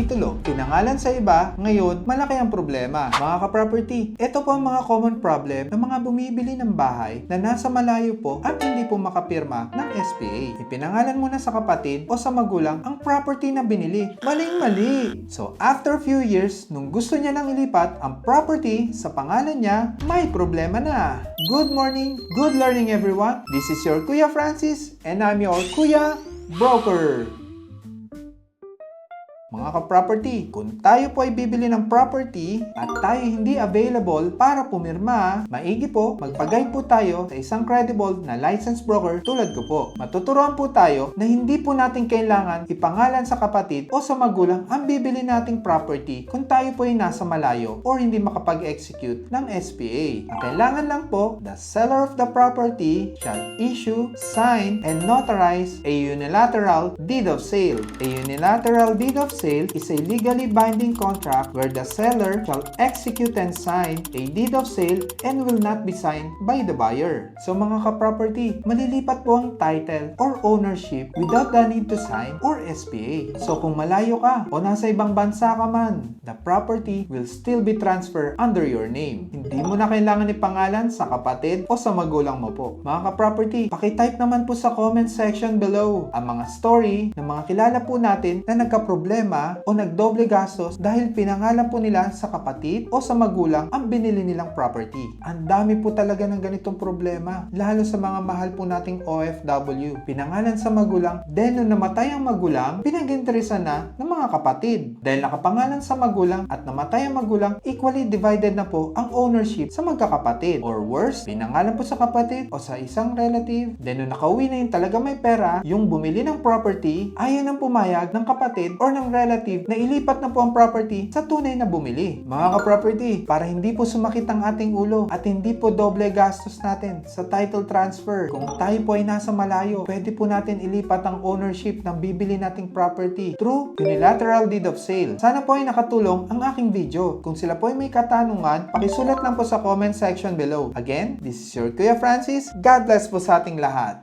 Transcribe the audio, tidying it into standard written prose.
titulo, pinangalan sa iba, ngayon malaki ang problema. Mga ka-property, ito po ang mga common problem ng mga bumibili ng bahay na nasa malayo po at hindi po makapirma ng SPA. Ipinangalan muna sa kapatid o sa magulang ang property na binili. Maling-mali! So after few years, nung gusto niya nang ilipat ang property sa pangalan niya, may problema na. Good morning, good learning everyone. This is your Kuya Francis and I'm your Kuya Broker. Mga ka-property, kung tayo po ay bibili ng property at tayo hindi available para pumirma, maigi po, magpagay po tayo sa isang credible na licensed broker tulad ko po. Matuturuan po tayo na hindi po natin kailangan ipangalan sa kapatid o sa magulang ang bibili nating property kung tayo po ay nasa malayo or hindi makapag-execute ng SPA. Ang kailangan lang po, the seller of the property shall issue, sign, and notarize a unilateral deed of sale. A unilateral deed of sale is a legally binding contract where the seller shall execute and sign a deed of sale and will not be signed by the buyer. So mga ka-property, malilipat po ang title or ownership without the need to sign or SPA. So kung malayo ka o nasa ibang bansa ka man, the property will still be transferred under your name. Hindi mo na kailangan ipangalan sa kapatid o sa magulang mo po. Mga ka-property, pakitype naman po sa comment section below ang mga story ng mga kilala po natin na nagka-problema o nagdoble gastos dahil pinangalan po nila sa kapatid o sa magulang ang binili nilang property. Ang dami po talaga ng ganitong problema, lalo sa mga mahal po nating OFW. Pinangalan sa magulang, then nung namatay ang magulang, pinag-interesan na ng mga kapatid. Dahil nakapangalan sa magulang at namatay ang magulang, equally divided na po ang ownership sa magkakapatid. Or worse, pinangalan po sa kapatid o sa isang relative, then nung nakauwi na yung talaga may pera, yung bumili ng property, ayaw nang pumayag ng kapatid or ng relative na ilipat na po ang property sa tunay na bumili. Mga ka-property, para hindi po sumakit ang ating ulo at hindi po doble gastos natin sa title transfer, kung tayo po ay nasa malayo, pwede po natin ilipat ang ownership ng bibili nating property through unilateral deed of sale. Sana po ay nakatulong ang aking video. Kung sila po ay may katanungan, pakisulat lang po sa comment section below. Again, this is your Kuya Francis. God bless po sa ating lahat.